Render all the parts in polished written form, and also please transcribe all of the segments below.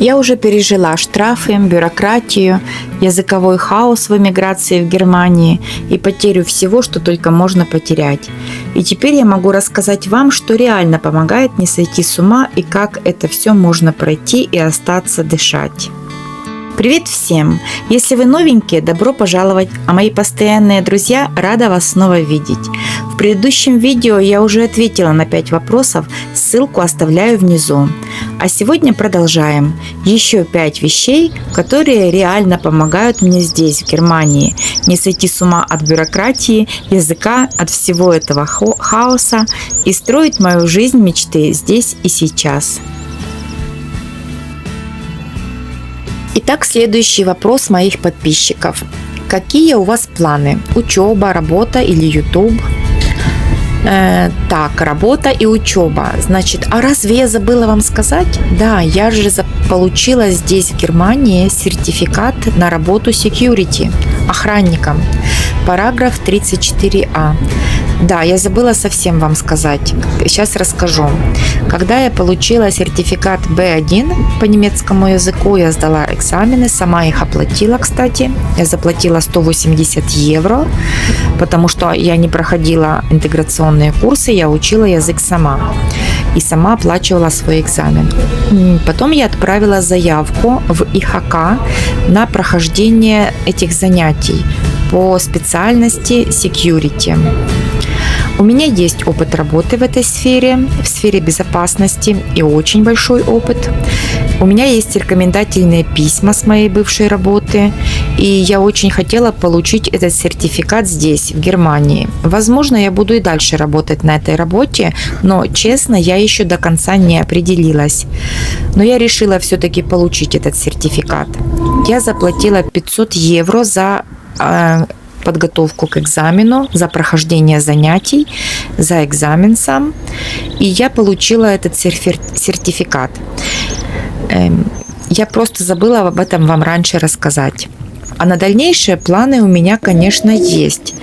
Я уже пережила штрафы, бюрократию, языковой хаос в эмиграции в Германии и потерю всего, что только можно потерять. И теперь я могу рассказать вам, что реально помогает не сойти с ума и как это все можно пройти и остаться дышать. Привет всем! Если вы новенькие, добро пожаловать, а мои постоянные друзья рада вас снова видеть. В предыдущем видео я уже ответила на 5 вопросов, ссылку оставляю внизу. А сегодня продолжаем. Еще 5 вещей, которые реально помогают мне здесь, в Германии, не сойти с ума от бюрократии, языка, от всего этого хаоса и строить мою жизнь мечты здесь и сейчас. Итак, следующий вопрос моих подписчиков. Какие у вас планы? Учеба, работа или YouTube? Так, работа и учеба. Значит, а разве я забыла вам сказать? Да, я же получила здесь, в Германии, сертификат на работу security, охранником. Параграф 34а. Да, я забыла совсем вам сказать. Сейчас расскажу. Когда я получила сертификат B1 по немецкому языку, я сдала экзамены, сама их оплатила, кстати. Я заплатила 180 евро, потому что я не проходила интеграционные курсы, я учила язык сама. И сама оплачивала свой экзамен. Потом я отправила заявку в ИХК на прохождение этих занятий по специальности security. У меня есть опыт работы в этой сфере, в сфере безопасности, и очень большой опыт. У меня есть рекомендательные письма с моей бывшей работы, и я очень хотела получить этот сертификат здесь, в Германии. Возможно, я буду и дальше работать на этой работе, но, честно, я еще до конца не определилась. Но я решила все-таки получить этот сертификат. Я заплатила 500 евро за подготовку к экзамену, за прохождение занятий, за экзамен сам. И я получила этот сертификат. Я просто забыла об этом вам раньше рассказать. А на дальнейшие планы у меня, конечно, есть.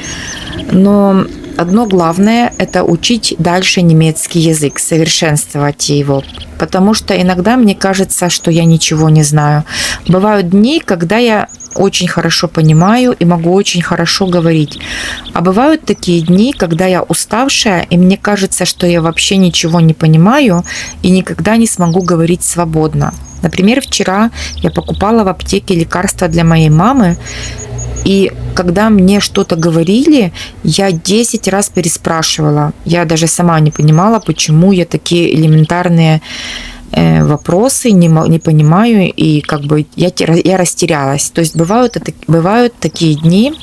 Но одно главное – это учить дальше немецкий язык, совершенствовать его. Потому что иногда мне кажется, что я ничего не знаю. Бывают дни, когда я очень хорошо понимаю и могу очень хорошо говорить. А бывают такие дни, когда я уставшая, и мне кажется, что я вообще ничего не понимаю и никогда не смогу говорить свободно. Например, вчера я покупала в аптеке лекарства для моей мамы, и когда мне что-то говорили, я 10 раз переспрашивала. Я даже сама не понимала, почему я такие элементарные вопросы не понимаю, и как бы я растерялась. То есть бывают такие дни,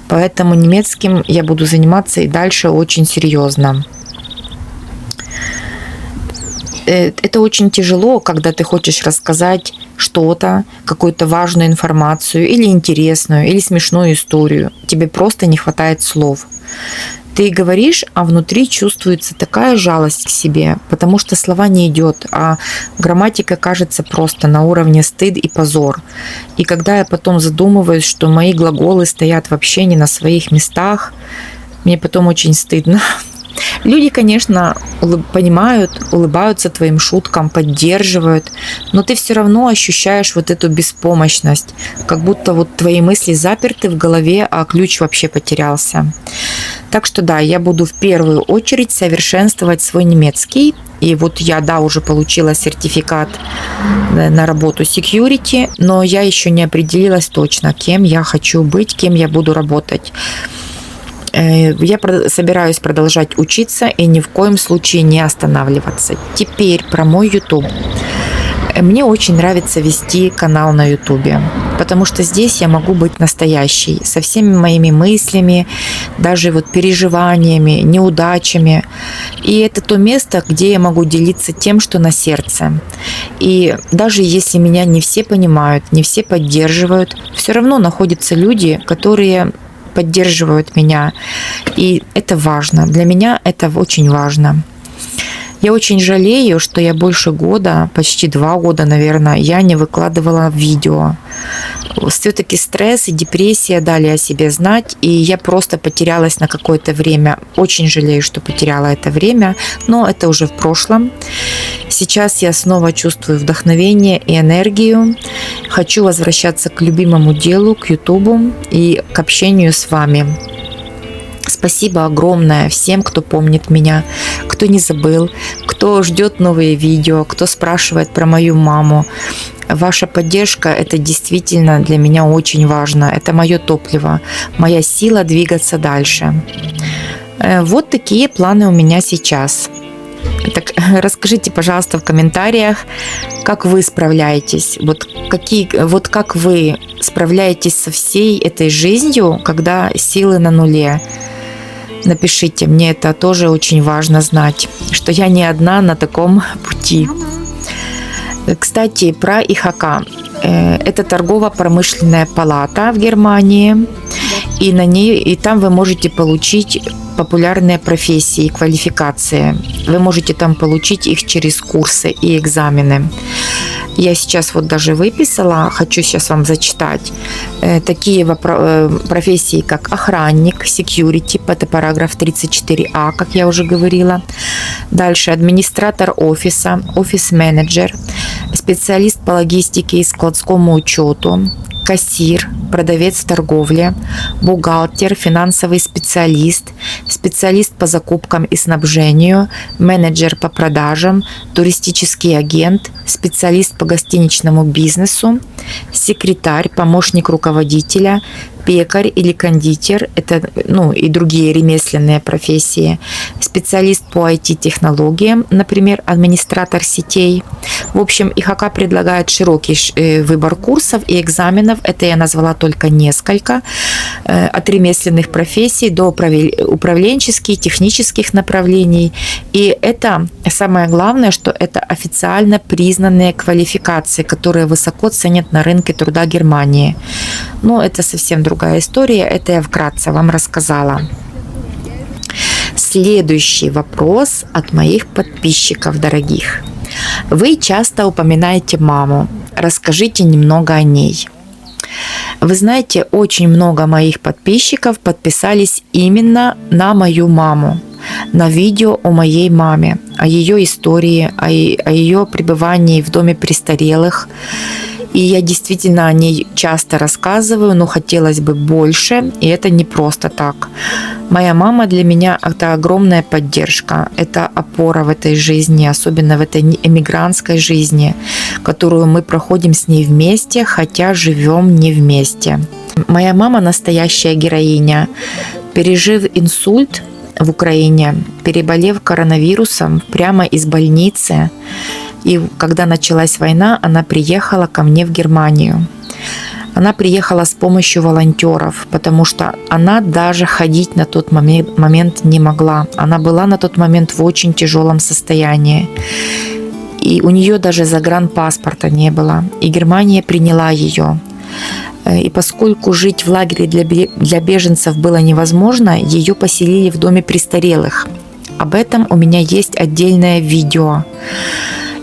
поэтому немецким я буду заниматься и дальше очень серьезно. Это очень тяжело, когда ты хочешь рассказать что-то, какую-то важную информацию, или интересную, или смешную историю. Тебе просто не хватает слов. Ты говоришь, а внутри чувствуется такая жалость к себе, потому что слова не идет, а грамматика кажется просто на уровне стыд и позор. И когда я потом задумываюсь, что мои глаголы стоят вообще не на своих местах, мне потом очень стыдно. Люди, конечно, понимают, улыбаются твоим шуткам, поддерживают, но ты все равно ощущаешь вот эту беспомощность, как будто вот твои мысли заперты в голове, а ключ вообще потерялся. Так что да, я буду в первую очередь совершенствовать свой немецкий. И вот я, да, уже получила сертификат на работу security, но я еще не определилась точно, кем я хочу быть, кем я буду работать. Я собираюсь продолжать учиться и ни в коем случае не останавливаться. Теперь про мой YouTube. Мне очень нравится вести канал на YouTube, потому что здесь я могу быть настоящей, со всеми моими мыслями, даже вот переживаниями, неудачами. И это то место, где я могу делиться тем, что на сердце. И даже если меня не все понимают, не все поддерживают, все равно находятся люди, которые поддерживают меня. И это важно. Для меня это очень важно. Я очень жалею, что я больше года, почти 2 года, наверное, я не выкладывала видео. все-таки стресс и депрессия дали о себе знать, и я просто потерялась на какое-то время. Очень жалею, что потеряла это время, но это уже в прошлом. Сейчас я снова чувствую вдохновение и энергию. Хочу возвращаться к любимому делу, к Ютубу и к общению с вами. Спасибо огромное всем, кто помнит меня, кто не забыл, кто ждет новые видео, кто спрашивает про мою маму. Ваша поддержка – это действительно для меня очень важно. Это мое топливо, моя сила двигаться дальше. Вот такие планы у меня сейчас. Так расскажите, пожалуйста, в комментариях, как вы справляетесь, как вы справляетесь со всей этой жизнью, когда силы на нуле. Напишите, мне это тоже очень важно знать, что я не одна на таком пути. Кстати, про ИХК. Это торгово-промышленная палата в Германии, и там вы можете получить популярные профессии, квалификации. Вы можете там получить их через курсы и экзамены. Я сейчас вот даже выписала, хочу сейчас вам зачитать. Такие профессии, как охранник, security, это параграф 34а, как я уже говорила. Дальше администратор офиса, офис-менеджер, специалист по логистике и складскому учету, кассир, продавец в торговле, бухгалтер, финансовый специалист, специалист по закупкам и снабжению, менеджер по продажам, туристический агент, специалист по гостиничному бизнесу, секретарь, помощник руководителя, пекарь или кондитер, это и другие ремесленные профессии, специалист по IT-технологиям, например, администратор сетей. В общем, ИХК предлагает широкий выбор курсов и экзаменов, это я назвала только несколько, от ремесленных профессий до управленческих, технических направлений. И это самое главное, что это официально признанные квалификации, которые высоко ценят на рынке труда Германии. Но это совсем другая история, это я вкратце вам рассказала. Следующий вопрос от моих подписчиков дорогих. Вы часто упоминаете маму. Расскажите немного о ней. Вы знаете, очень много моих подписчиков подписались именно на мою маму, на видео о моей маме, о ее истории, о ее пребывании в доме престарелых. И я действительно о ней часто рассказываю, но хотелось бы больше, и это не просто так. Моя мама для меня – это огромная поддержка, это опора в этой жизни, особенно в этой эмигрантской жизни, которую мы проходим с ней вместе, хотя живем не вместе. Моя мама – настоящая героиня. Пережив инсульт в Украине, переболев коронавирусом прямо из больницы, и когда началась война, она приехала ко мне в Германию. Она приехала с помощью волонтеров, потому что она даже ходить на тот момент не могла. Она была на тот момент в очень тяжелом состоянии. И у нее даже загранпаспорта не было. И Германия приняла ее. И поскольку жить в лагере для беженцев было невозможно, ее поселили в доме престарелых. Об этом у меня есть отдельное видео.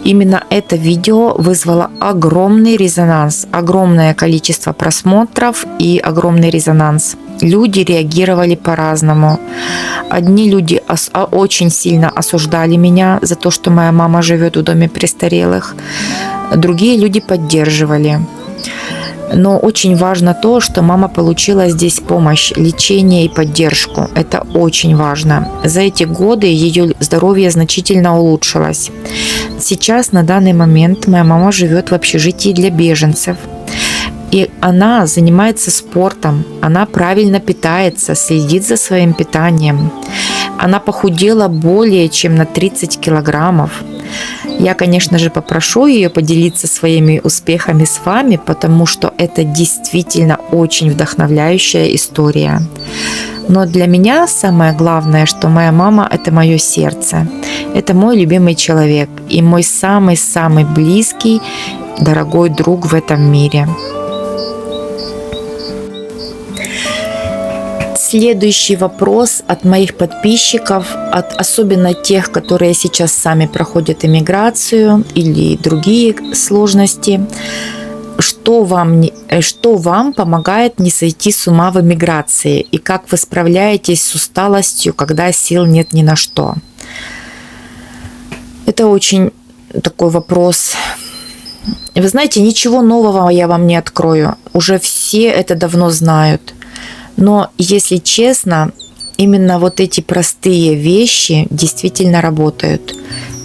Именно это видео вызвало огромный резонанс, огромное количество просмотров и огромный резонанс. Люди реагировали по-разному. Одни люди очень сильно осуждали меня за то, что моя мама живет в доме престарелых. Другие люди поддерживали. Но очень важно то, что мама получила здесь помощь, лечение и поддержку. Это очень важно. За эти годы ее здоровье значительно улучшилось. Сейчас, на данный момент, моя мама живет в общежитии для беженцев. И она занимается спортом, она правильно питается, следит за своим питанием. Она похудела более чем на 30 килограммов. Я, конечно же, попрошу ее поделиться своими успехами с вами, потому что это действительно очень вдохновляющая история. Но для меня самое главное, что моя мама – это мое сердце. Это мой любимый человек и мой самый-самый близкий, дорогой друг в этом мире. Следующий вопрос от моих подписчиков, особенно тех, которые сейчас сами проходят эмиграцию или другие сложности. что вам помогает не сойти с ума в эмиграции и как вы справляетесь с усталостью, когда сил нет ни на что? Это очень такой вопрос. Вы знаете, ничего нового я вам не открою. Уже все это давно знают. Но, если честно, именно вот эти простые вещи действительно работают.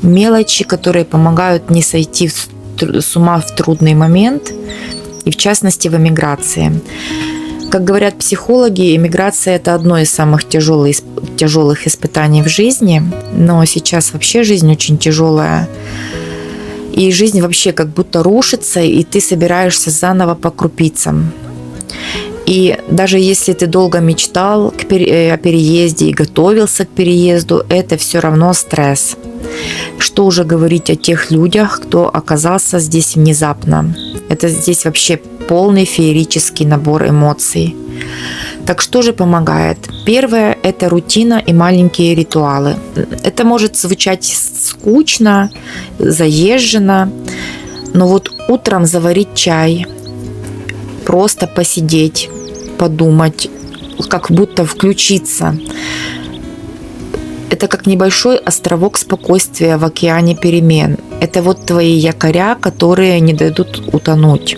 Мелочи, которые помогают не сойти с ума в трудный момент, и в частности в эмиграции. Как говорят психологи, эмиграция – это одно из самых тяжелых испытаний в жизни, но сейчас вообще жизнь очень тяжелая. И жизнь вообще как будто рушится, и ты собираешься заново по крупицам. И даже если ты долго мечтал о переезде и готовился к переезду, это все равно стресс. Что уже говорить о тех людях, кто оказался здесь внезапно. Это здесь вообще полный феерический набор эмоций. Так что же помогает? Первое – это рутина и маленькие ритуалы. Это может звучать скучно, заезженно, но вот утром заварить чай, просто посидеть, подумать, как будто включиться. Это как небольшой островок спокойствия в океане перемен. Это вот твои якоря, которые не дадут утонуть.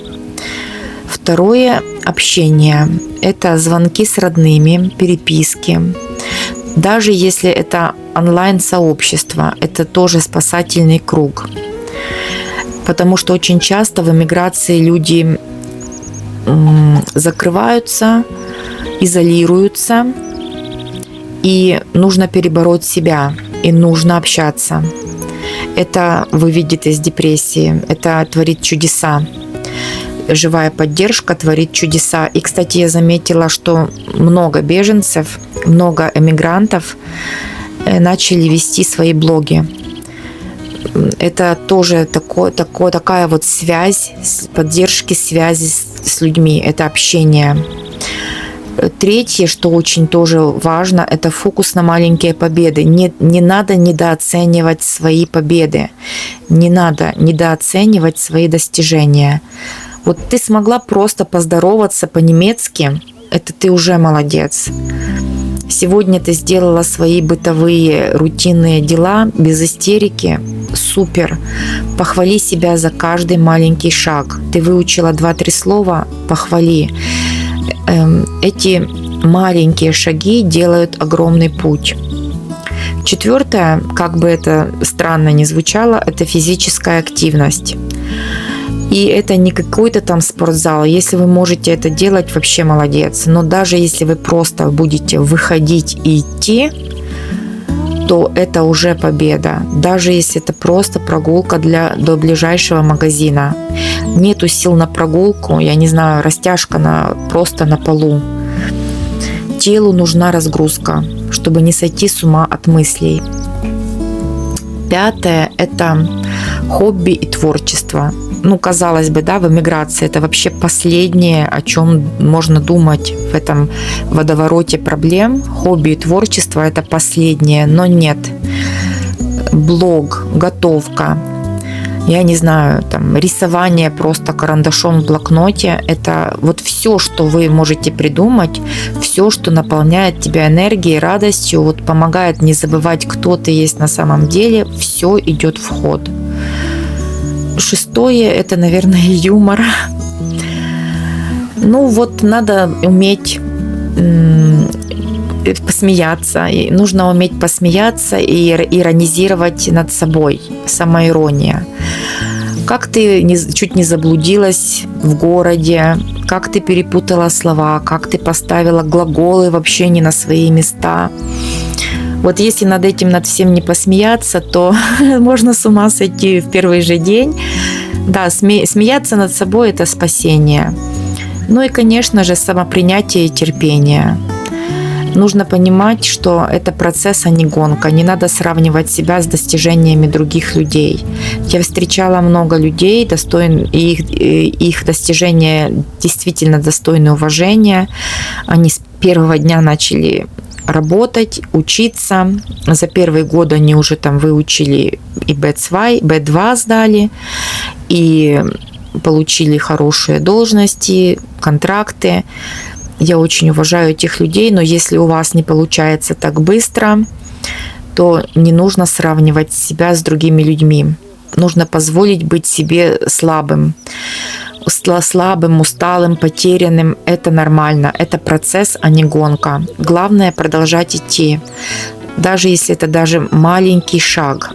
Второе – общение. Это звонки с родными, переписки. Даже если это онлайн-сообщество, это тоже спасательный круг. Потому что очень часто в эмиграции люди закрываются, изолируются, и нужно перебороть себя, и нужно общаться. Это выведет из депрессии, это творит чудеса. Живая поддержка творит чудеса. И, кстати, я заметила, что много беженцев, много эмигрантов начали вести свои блоги. Это тоже такая вот связь, поддержки связи с людьми, это общение. Третье, что очень тоже важно, это фокус на маленькие победы. Не надо недооценивать свои победы, не надо недооценивать свои достижения. Вот ты смогла просто поздороваться по-немецки, это ты уже молодец. Сегодня ты сделала свои бытовые рутинные дела без истерики. Супер. Похвали себя за каждый маленький шаг. Ты выучила 2-3 слова, похвали. Эти маленькие шаги делают огромный путь. Четвертое, как бы это странно ни звучало, это физическая активность. И это не какой-то там спортзал. Если вы можете это делать, вообще молодец. Но даже если вы просто будете выходить и идти, то это уже победа. Даже если это просто прогулка до ближайшего магазина. Нету сил на прогулку, я не знаю, растяжка просто на полу. Телу нужна разгрузка, чтобы не сойти с ума от мыслей. Пятое – это хобби и творчество. Казалось бы, да, в эмиграции это вообще последнее, о чем можно думать в этом водовороте проблем. Хобби и творчество – это последнее, но нет. Блог, готовка, я не знаю, там, рисование просто карандашом в блокноте – это вот все, что вы можете придумать, все, что наполняет тебя энергией, радостью, вот помогает не забывать, кто ты есть на самом деле, все идет в ход. Шестое – это, наверное, юмор. Надо уметь посмеяться. И нужно уметь посмеяться и иронизировать над собой. Самоирония. Как ты чуть не заблудилась в городе, как ты перепутала слова, как ты поставила глаголы вообще не на свои места. Вот если над всем не посмеяться, то можно с ума сойти в первый же день. Да, смеяться над собой – это спасение. И, конечно же, самопринятие и терпение. Нужно понимать, что это процесс, а не гонка. Не надо сравнивать себя с достижениями других людей. Я встречала много людей, их достижения действительно достойны уважения. Они с первого дня начали работать, учиться. За первый год они уже там выучили и B2 сдали, и получили хорошие должности, контракты. Я очень уважаю этих людей, но если у вас не получается так быстро, то не нужно сравнивать себя с другими людьми. Нужно позволить быть себе слабым. Слабым, усталым, потерянным – это нормально. Это процесс, а не гонка. Главное – продолжать идти, даже если это даже маленький шаг.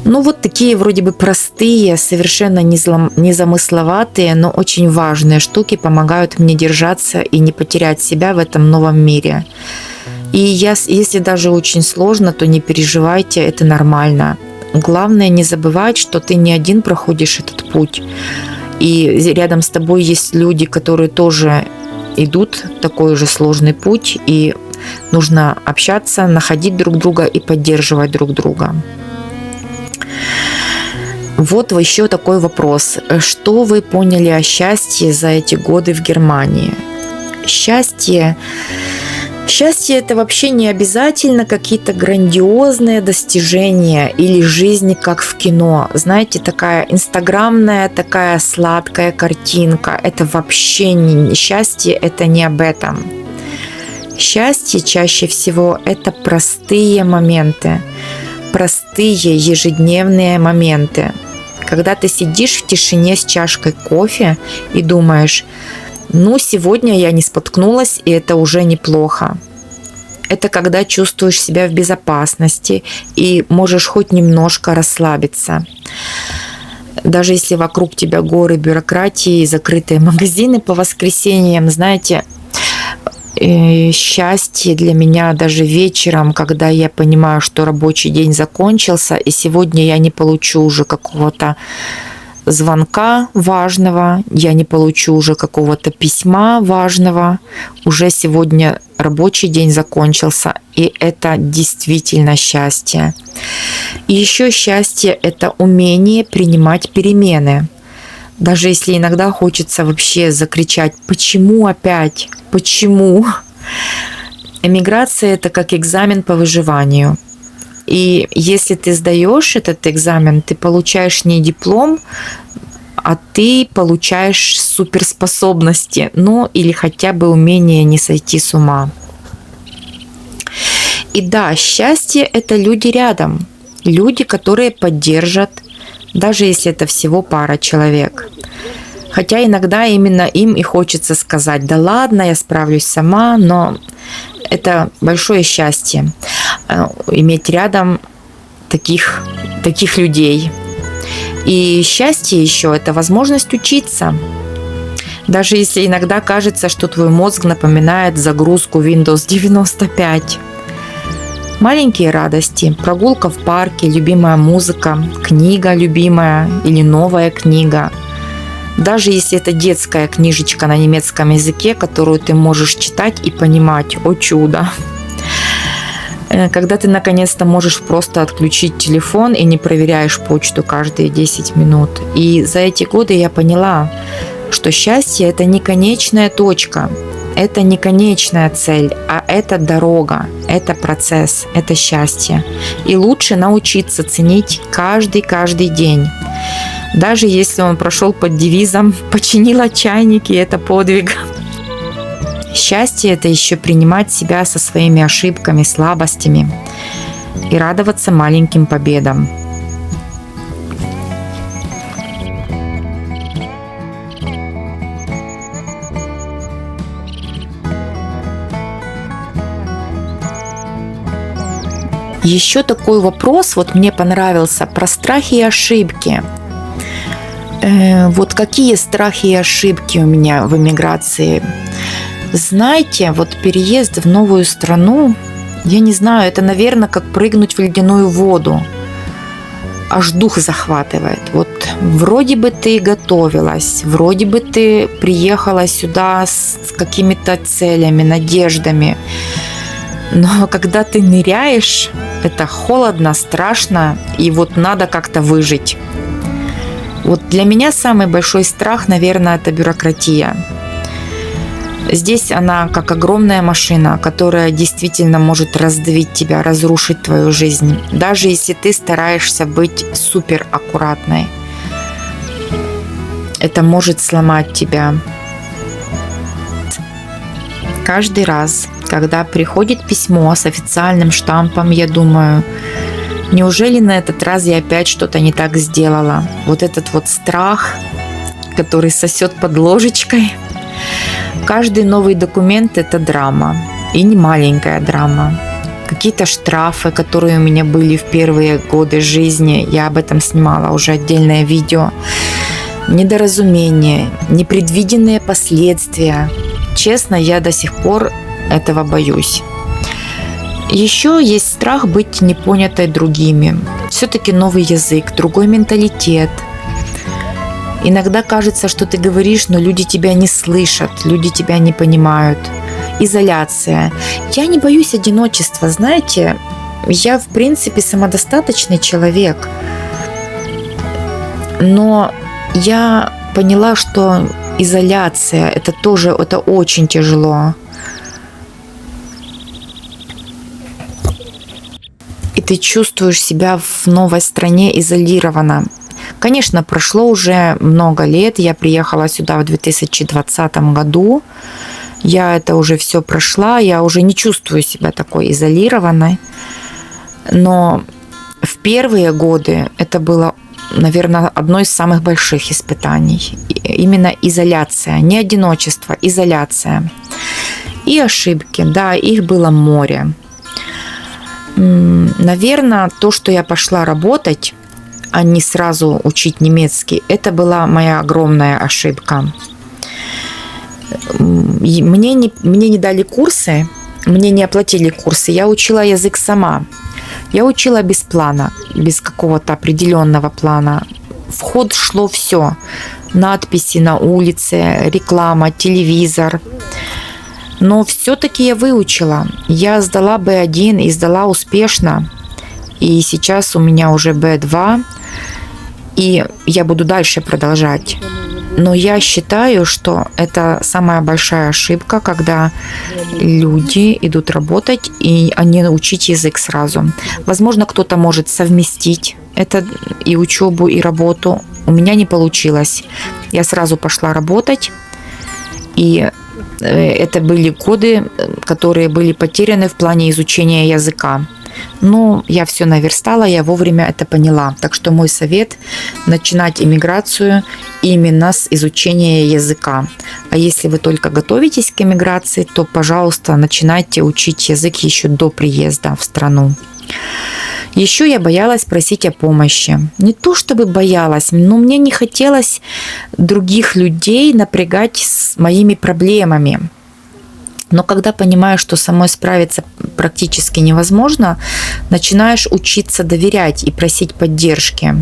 Ну вот такие вроде бы простые, совершенно незамысловатые, но очень важные штуки помогают мне держаться и не потерять себя в этом новом мире. И если даже очень сложно, то не переживайте, это нормально. Главное не забывать, что ты не один проходишь этот путь. И рядом с тобой есть люди, которые тоже идут такой же сложный путь. И нужно общаться, находить друг друга и поддерживать друг друга. Вот еще такой вопрос. Что вы поняли о счастье за эти годы в Германии? Счастье это вообще не обязательно какие-то грандиозные достижения или жизнь как в кино. Знаете, такая инстаграмная, такая сладкая картинка. Это вообще не счастье, это не об этом. Счастье чаще всего это простые моменты, простые ежедневные моменты. Когда ты сидишь в тишине с чашкой кофе и думаешь, ну, сегодня я не споткнулась, и это уже неплохо. Это когда чувствуешь себя в безопасности и можешь хоть немножко расслабиться. Даже если вокруг тебя горы бюрократии, закрытые магазины по воскресеньям, знаете, счастье для меня даже вечером, когда я понимаю, что рабочий день закончился, и сегодня я не получу уже какого-то звонка важного, я не получу уже какого-то письма важного, уже сегодня рабочий день закончился, и это действительно счастье. И еще счастье – это умение принимать перемены. Даже если иногда хочется вообще закричать «почему опять? Почему?». Эмиграция – это как экзамен по выживанию. И если ты сдаешь этот экзамен, ты получаешь не диплом, а ты получаешь суперспособности, ну или хотя бы умение не сойти с ума. И да, счастье – это люди рядом, люди, которые поддержат, даже если это всего пара человек. Хотя иногда именно им и хочется сказать: да ладно, я справлюсь сама, но это большое счастье иметь рядом таких людей. И счастье еще – это возможность учиться. Даже если иногда кажется, что твой мозг напоминает загрузку Windows 95. Маленькие радости, прогулка в парке, любимая музыка, книга любимая или новая книга. Даже если это детская книжечка на немецком языке, которую ты можешь читать и понимать, о чудо. Когда ты наконец-то можешь просто отключить телефон и не проверяешь почту каждые 10 минут. И за эти годы я поняла, что счастье – это не конечная точка, это не конечная цель, а это дорога, это процесс, это счастье. И лучше научиться ценить каждый день. Даже если он прошел под девизом «починила чайники» – это подвиг. Счастье – это еще принимать себя со своими ошибками, слабостями и радоваться маленьким победам. Еще такой вопрос, вот мне понравился, про страхи и ошибки. Вот какие страхи и ошибки у меня в эмиграции? Знаете, вот переезд в новую страну, я не знаю, это, наверное, как прыгнуть в ледяную воду. Аж дух захватывает. Вот вроде бы ты готовилась, вроде бы ты приехала сюда с какими-то целями, надеждами. Но когда ты ныряешь, это холодно, страшно, и вот надо как-то выжить. Вот для меня самый большой страх, наверное, это бюрократия. Здесь она как огромная машина, которая действительно может раздавить тебя, разрушить твою жизнь, даже если ты стараешься быть супер аккуратной. это может сломать тебя. Каждый раз, когда приходит письмо с официальным штампом, я думаю, неужели на этот раз я опять что-то не так сделала? Вот этот вот страх, который сосет под ложечкой. Каждый новый документ – это драма. И не маленькая драма. Какие-то штрафы, которые у меня были в первые годы жизни, я об этом снимала уже отдельное видео. Недоразумения, непредвиденные последствия. Честно, я до сих пор этого боюсь. Еще есть страх быть непонятой другими. Все-таки новый язык, другой менталитет. Иногда кажется, что ты говоришь, но люди тебя не слышат, люди тебя не понимают. Изоляция. Я не боюсь одиночества, знаете, я в принципе самодостаточный человек. Но я поняла, что изоляция это очень тяжело. И ты чувствуешь себя в новой стране изолированно. Конечно, прошло уже много лет. Я приехала сюда в 2020 году. Я это уже все прошла. Я уже не чувствую себя такой изолированной. Но в первые годы это было, наверное, одно из самых больших испытаний. Именно изоляция. Не одиночество, изоляция. И ошибки. Да, их было море. Наверное, то, что я пошла работать, а не сразу учить немецкий, это была моя огромная ошибка. Мне не дали курсы, мне не оплатили курсы, я учила язык сама. Я учила без плана, без какого-то определенного плана. В ход шло все. Надписи на улице, реклама, телевизор. Но все-таки я выучила. Я сдала B1 и сдала успешно. И сейчас у меня уже B2. И я буду дальше продолжать. Но я считаю, что это самая большая ошибка, когда люди идут работать и не учить язык сразу. Возможно, кто-то может совместить это и учебу, и работу. У меня не получилось. Я сразу пошла работать, и это были годы, которые были потеряны в плане изучения языка. Но я все наверстала, я вовремя это поняла. Так что мой совет – начинать иммиграцию именно с изучения языка. А если вы только готовитесь к иммиграции, то, пожалуйста, начинайте учить язык еще до приезда в страну. Еще я боялась просить о помощи. Не то чтобы боялась, но мне не хотелось других людей напрягать с моими проблемами. Но когда понимаешь, что самой справиться практически невозможно, начинаешь учиться доверять и просить поддержки.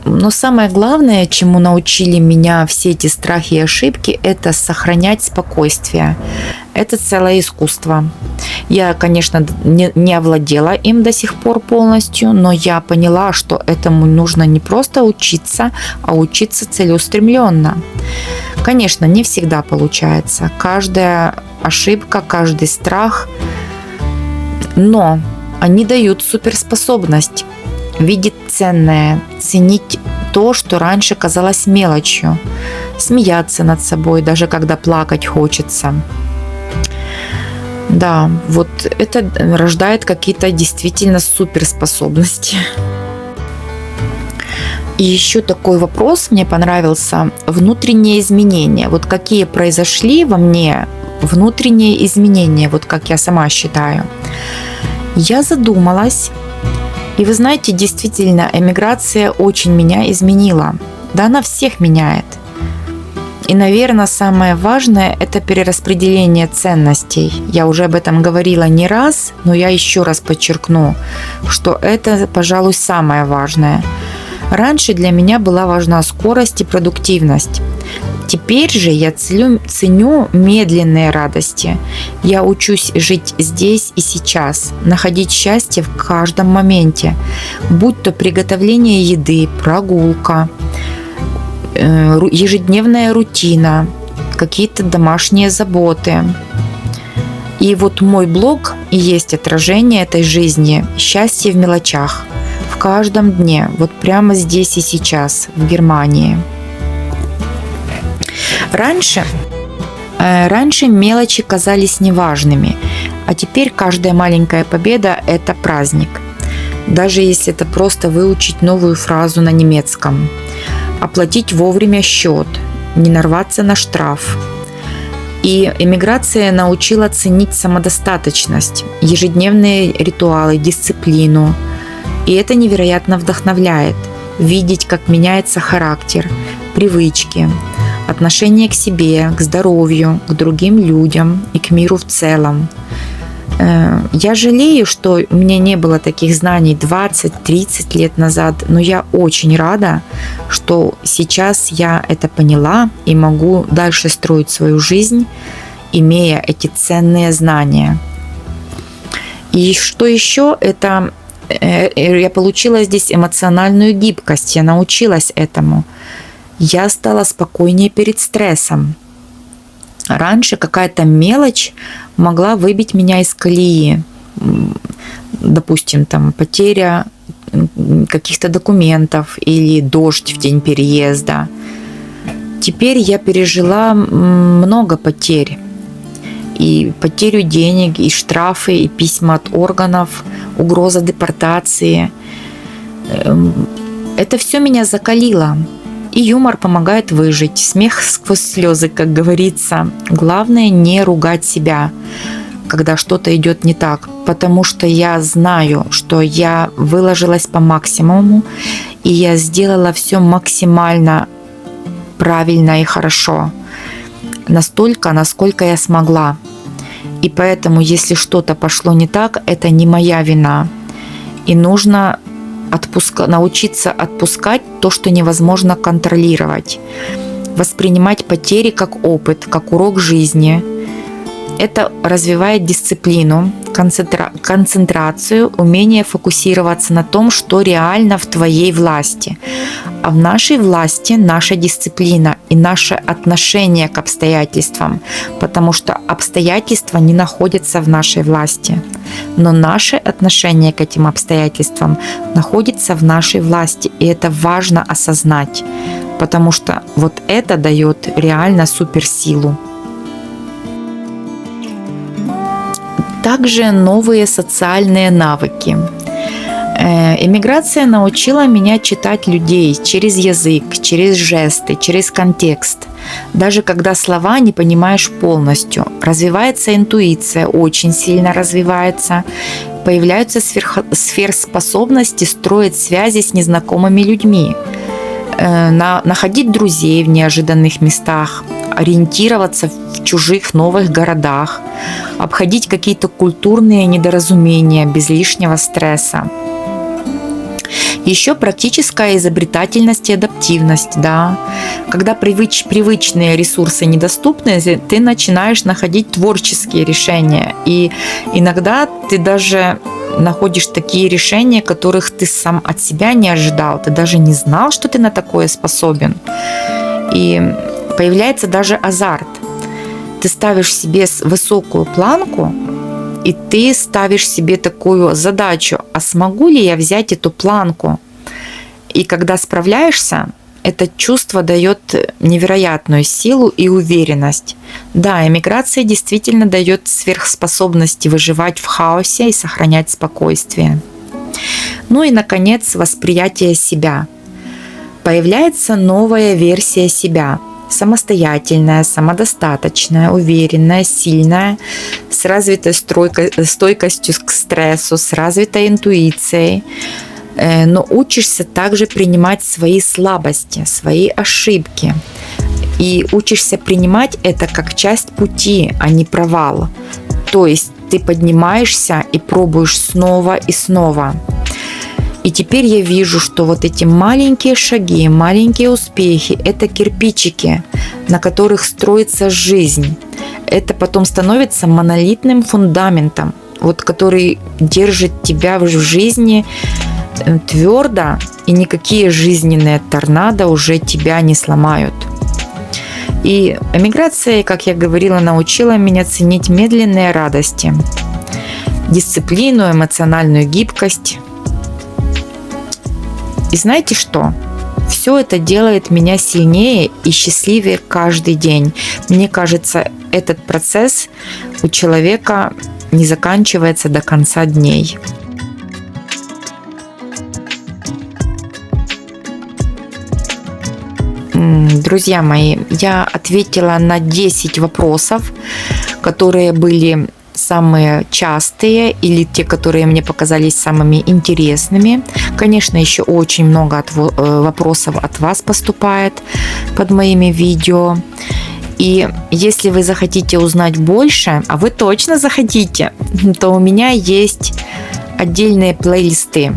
Но самое главное, чему научили меня все эти страхи и ошибки, это сохранять спокойствие. Это целое искусство. Я, конечно, не овладела им до сих пор полностью, но я поняла, что этому нужно не просто учиться, а учиться целеустремленно. Конечно, не всегда получается. Каждая ошибка, каждый страх, но они дают суперспособность видеть ценное, ценить то, что раньше казалось мелочью, смеяться над собой, даже когда плакать хочется. Да, вот это рождает какие-то действительно суперспособности. И еще такой вопрос мне понравился. Внутренние изменения. Вот какие произошли во мне внутренние изменения, вот как я сама считаю. Я задумалась. И вы знаете, действительно, эмиграция очень меня изменила. Да, она всех меняет. И, наверное, самое важное – это перераспределение ценностей. Я уже об этом говорила не раз, но я еще раз подчеркну, что это, пожалуй, самое важное. Раньше для меня была важна скорость и продуктивность. Теперь же я ценю медленные радости. Я учусь жить здесь и сейчас, находить счастье в каждом моменте, будь то приготовление еды, прогулка, ежедневная рутина, какие-то домашние заботы. И вот мой блог и есть отражение этой жизни. Счастье в мелочах. В каждом дне, вот прямо здесь и сейчас, в Германии. Раньше мелочи казались неважными, а теперь каждая маленькая победа – это праздник. Даже если это просто выучить новую фразу на немецком, оплатить вовремя счет, не нарваться на штраф. И эмиграция научила ценить самодостаточность, ежедневные ритуалы, дисциплину. И это невероятно вдохновляет. Видеть, как меняется характер, привычки, отношение к себе, к здоровью, к другим людям и к миру в целом. Я жалею, что у меня не было таких знаний 20-30 лет назад, но я очень рада, что сейчас я это поняла и могу дальше строить свою жизнь, имея эти ценные знания. И что еще, это я получила здесь эмоциональную гибкость, я научилась этому. Я стала спокойнее перед стрессом. Раньше какая-то мелочь могла выбить меня из колеи. Допустим, там потеря каких-то документов или дождь в день переезда. Теперь я пережила много потерь. И потерю денег, и штрафы, и письма от органов, угроза депортации. Это все меня закалило. И юмор помогает выжить, смех сквозь слезы, как говорится. Главное не ругать себя, когда что-то идет не так, потому что я знаю, что я выложилась по максимуму, и я сделала все максимально правильно и хорошо, настолько, насколько я смогла. И поэтому, если что-то пошло не так, это не моя вина. И нужно научиться отпускать то, что невозможно контролировать. Воспринимать потери как опыт, как урок жизни. Это развивает дисциплину, концентрацию, умение фокусироваться на том, что реально в твоей власти. А в нашей власти наша дисциплина и наше отношение к обстоятельствам, потому что обстоятельства не находятся в нашей власти. Но наше отношение к этим обстоятельствам находится в нашей власти, и это важно осознать, потому что вот это дает реально суперсилу. Также новые социальные навыки. Эмиграция научила меня читать людей через язык, через жесты, через контекст. Даже когда слова не понимаешь полностью. Развивается интуиция, очень сильно развивается. Появляются сверхспособности строить связи с незнакомыми людьми. Находить друзей в неожиданных местах, ориентироваться в чужих новых городах, обходить какие-то культурные недоразумения без лишнего стресса. Еще практическая изобретательность и адаптивность, да. Когда привычные ресурсы недоступны, ты начинаешь находить творческие решения. И иногда ты даже находишь такие решения, которых ты сам от себя не ожидал. Ты даже не знал, что ты на такое способен. И появляется даже азарт. Ты ставишь себе высокую планку, и ты ставишь себе такую задачу: а смогу ли я взять эту планку? И когда справляешься, это чувство дает невероятную силу и уверенность. Да, эмиграция действительно дает сверхспособности выживать в хаосе и сохранять спокойствие. Ну и, наконец, восприятие себя. Появляется новая версия себя. Самостоятельная, самодостаточная, уверенная, сильная, с развитой стойкостью к стрессу, с развитой интуицией. Но учишься также принимать свои слабости, свои ошибки. И учишься принимать это как часть пути, а не провал. То есть ты поднимаешься и пробуешь снова и снова. И теперь я вижу, что вот эти маленькие шаги, маленькие успехи – это кирпичики, на которых строится жизнь. Это потом становится монолитным фундаментом, вот, который держит тебя в жизни твердо, и никакие жизненные торнадо уже тебя не сломают. И эмиграция, как я говорила, научила меня ценить медленные радости, дисциплину, эмоциональную гибкость. И знаете что? Все это делает меня сильнее и счастливее каждый день. Мне кажется, этот процесс у человека не заканчивается до конца дней. Друзья мои, я ответила на 10 вопросов, которые были самые частые или те, которые мне показались самыми интересными. Конечно, еще очень много вопросов от вас поступает под моими видео. И если вы захотите узнать больше, а вы точно захотите, то у меня есть отдельные плейлисты.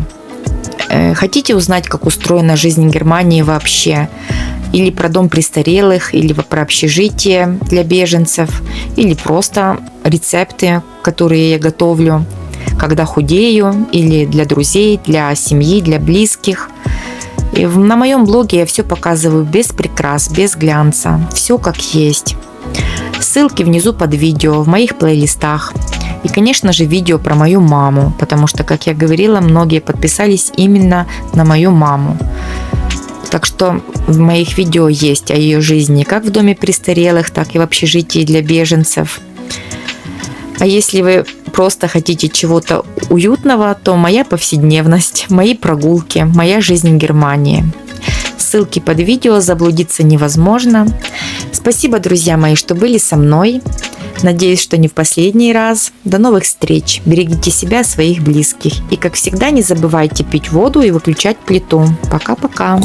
Хотите узнать, как устроена жизнь в Германии вообще? Или про дом престарелых, или про общежитие для беженцев, или просто рецепты, которые я готовлю, когда худею, или для друзей, для семьи, для близких. И на моем блоге я все показываю без прикрас, без глянца, все как есть. Ссылки внизу под видео, в моих плейлистах. И, конечно же, видео про мою маму, потому что, как я говорила, многие подписались именно на мою маму. Так что в моих видео есть о ее жизни как в доме престарелых, так и в общежитии для беженцев. А если вы просто хотите чего-то уютного, то моя повседневность, мои прогулки, моя жизнь в Германии. Ссылки под видео, заблудиться невозможно. Спасибо, друзья мои, что были со мной. Надеюсь, что не в последний раз. До новых встреч. Берегите себя, своих близких. И, как всегда, не забывайте пить воду и выключать плиту. Пока-пока.